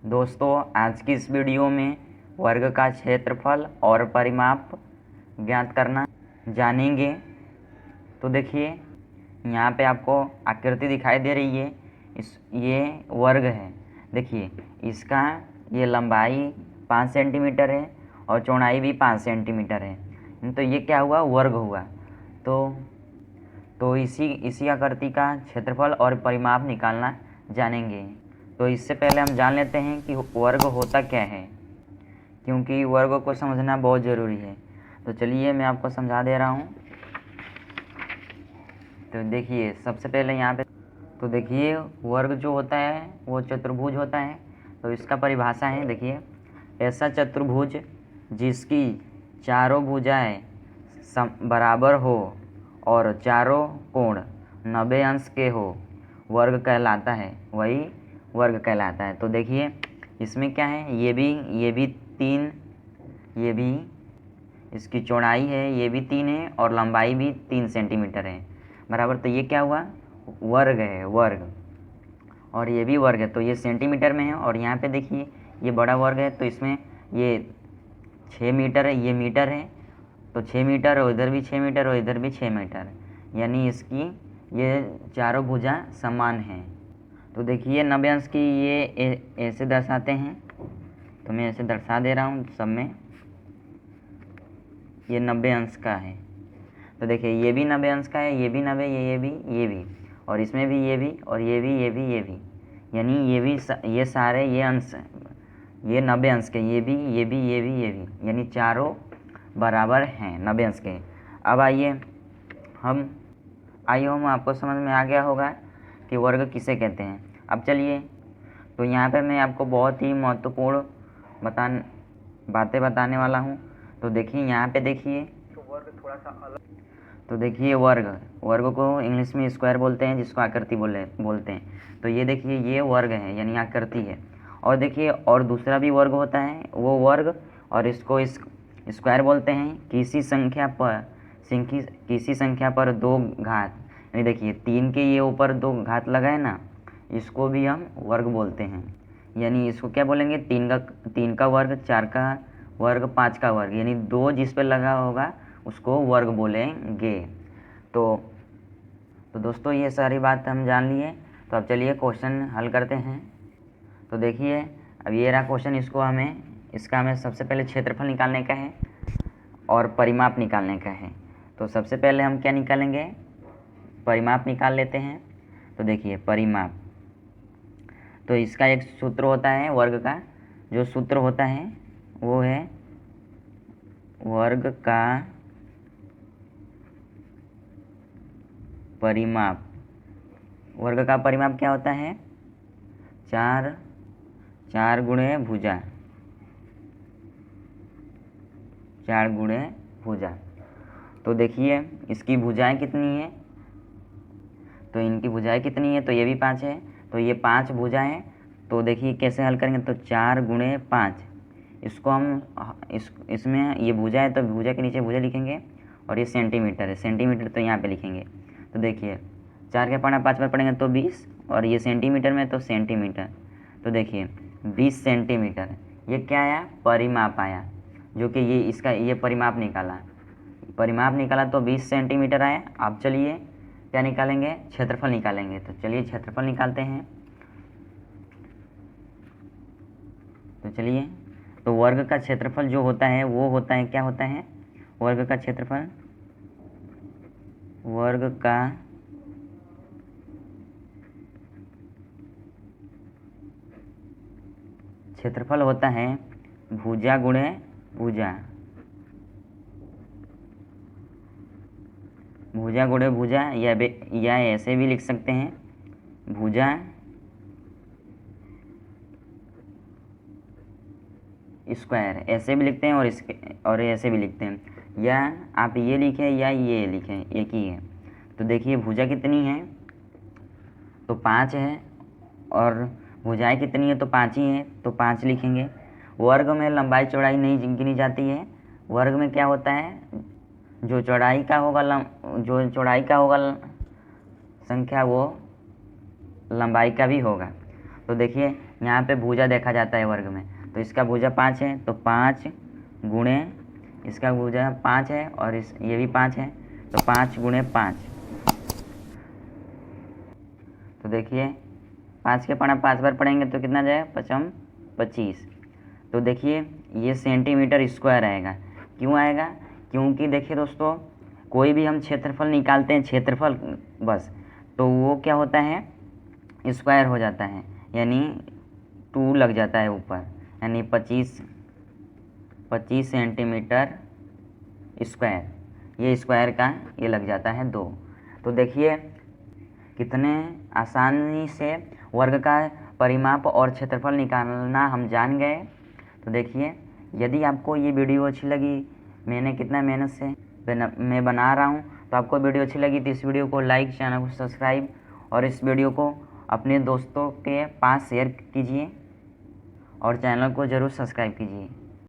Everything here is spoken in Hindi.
दोस्तों, आज की इस वीडियो में वर्ग का क्षेत्रफल और परिमाप ज्ञात करना जानेंगे। तो देखिए, यहाँ पे आपको आकृति दिखाई दे रही है। ये वर्ग है। देखिए, इसका ये लंबाई 5 सेंटीमीटर है और चौड़ाई भी 5 सेंटीमीटर है। तो ये क्या हुआ? वर्ग हुआ। तो इसी आकृति का क्षेत्रफल और परिमाप निकालना जानेंगे। तो इससे पहले हम जान लेते हैं कि वर्ग होता क्या है, क्योंकि वर्ग को समझना बहुत ज़रूरी है। तो चलिए मैं आपको समझा दे रहा हूँ। तो देखिए, सबसे पहले यहाँ पे तो देखिए, वर्ग जो होता है वो चतुर्भुज होता है। तो इसका परिभाषा है, देखिए, ऐसा चतुर्भुज जिसकी चारों भुजाएं बराबर हो और चारों कोण 90 अंश के हो, वर्ग कहलाता है। वही वर्ग कहलाता है। तो देखिए, इसमें क्या है, ये भी 3, ये भी इसकी चौड़ाई है, ये भी 3 है और लंबाई भी 3 सेंटीमीटर है बराबर। तो ये क्या हुआ? वर्ग है, वर्ग। और ये भी वर्ग है, तो ये सेंटीमीटर में है। और यहाँ पे देखिए, ये बड़ा वर्ग है, तो इसमें ये 6 मीटर है, ये मीटर है। तो 6 मीटर और इधर भी 6 मीटर और इधर भी 6 मीटर, यानी इसकी ये चारों भुजा समान हैं। तो देखिए, 90 अंश की ये ऐसे दर्शाते हैं। तो मैं ऐसे दर्शा दे रहा हूँ सब में। ये 90 अंश का है। तो देखिए, ये भी 90 अंश का है, ये भी 90, ये भी, और इसमें भी ये भी, और ये भी, यानी ये सारे ये अंश, ये 90 अंश के, ये भी, यानी चारों बराबर हैं 90 अंश के। अब आइए हम आपको समझ में आ गया होगा कि वर्ग किसे कहते हैं। अब चलिए, तो यहाँ पर मैं आपको बहुत ही महत्वपूर्ण बातें बताने वाला हूँ। तो देखिए, यहाँ पे देखिए, तो वर्ग थोड़ा सा अलग। तो देखिए, वर्ग को इंग्लिश में स्क्वायर बोलते हैं, जिसको आकृति बोलते हैं। तो ये देखिए, ये वर्ग है, यानी आकृति है। और देखिए, और दूसरा भी वर्ग होता है, वो वर्ग, और इसको स्क्वायर बोलते हैं। किसी संख्या पर 2 घात, यानी देखिए 3 के ये ऊपर 2 घात लगा है ना, इसको भी हम वर्ग बोलते हैं। यानी इसको क्या बोलेंगे? 3 का वर्ग, 4 का वर्ग, 5 का वर्ग, यानी 2 जिस पे लगा होगा उसको वर्ग बोलेंगे। तो दोस्तों, ये सारी बात हम जान लिए। तो अब चलिए क्वेश्चन हल करते हैं। तो देखिए, अब ये रहा क्वेश्चन। इसका हमें सबसे पहले क्षेत्रफल निकालने का है और परिमाप निकालने का है। तो सबसे पहले हम क्या निकालेंगे? परिमाप निकाल लेते हैं। तो देखिए, परिमाप, तो इसका एक सूत्र होता है वर्ग का। जो सूत्र होता है वो है वर्ग का परिमाप। वर्ग का परिमाप क्या होता है? 4 गुणे भुजा, 4 गुणे भुजा। तो देखिए, इसकी भुजाएं कितनी है? तो इनकी भुजाएं कितनी है? तो ये भी 5 है, तो ये 5 भुजाएं। तो देखिए कैसे हल करेंगे? तो 4 गुणे 5, इसको हम इसमें ये भुजा है तो भुजा के नीचे भुजा लिखेंगे, और ये सेंटीमीटर है, सेंटीमीटर तो यहाँ पे लिखेंगे। तो देखिए, 4 के पढ़ना 5 पर पढ़ेंगे तो 20, और ये सेंटीमीटर में तो सेंटीमीटर। तो देखिए, 20 सेंटीमीटर, ये क्या आया? परिमाप आया, जो कि ये परिमाप निकाला तो 20 सेंटीमीटर आया। अब चलिए क्या निकालेंगे? क्षेत्रफल निकालेंगे। तो चलिए क्षेत्रफल निकालते हैं। तो चलिए, तो वर्ग का क्षेत्रफल जो होता है वो होता है, क्या होता है? वर्ग का क्षेत्रफल, वर्ग का क्षेत्रफल होता है भुजा गुणे भुजा, भुजा गुणे भुजा, या ऐसे भी लिख सकते हैं, भुजा स्क्वायर, ऐसे भी लिखते हैं और ऐसे भी लिखते हैं, या आप ये लिखें या ये लिखें, एक ही है। तो देखिए, भुजा कितनी है? तो 5 है, और भुजाएं कितनी है? तो 5 ही है, तो 5 लिखेंगे। वर्ग में लंबाई चौड़ाई नहीं गिनी जाती है। वर्ग में क्या होता है? जो चौड़ाई का होगा संख्या, वो लंबाई का भी होगा। तो देखिए, यहाँ पे भुजा देखा जाता है वर्ग में, तो इसका भुजा 5 है, तो 5 गुणे इसका भुजा 5 है और ये भी 5 है, तो 5 गुणे 5। तो देखिए 5 के पढ़ा 5 बार पढ़ेंगे तो कितना जाएगा, 5 25। तो देखिए ये सेंटीमीटर स्क्वायर आएगा। क्यों आएगा, क्योंकि देखिए दोस्तों कोई भी हम क्षेत्रफल निकालते हैं, क्षेत्रफल बस, तो वो क्या होता है, स्क्वायर हो जाता है, यानी 2 लग जाता है ऊपर, यानी 25 सेंटीमीटर स्क्वायर, ये स्क्वायर का ये लग जाता है 2। तो देखिए कितने आसानी से वर्ग का परिमाप और क्षेत्रफल निकालना हम जान गए। तो देखिए यदि आपको ये वीडियो अच्छी लगी, मैंने कितना मेहनत से मैं बना रहा हूँ, तो आपको वीडियो अच्छी लगी तो इस वीडियो को लाइक, चैनल को सब्सक्राइब और इस वीडियो को अपने दोस्तों के पास शेयर कीजिए और चैनल को ज़रूर सब्सक्राइब कीजिए।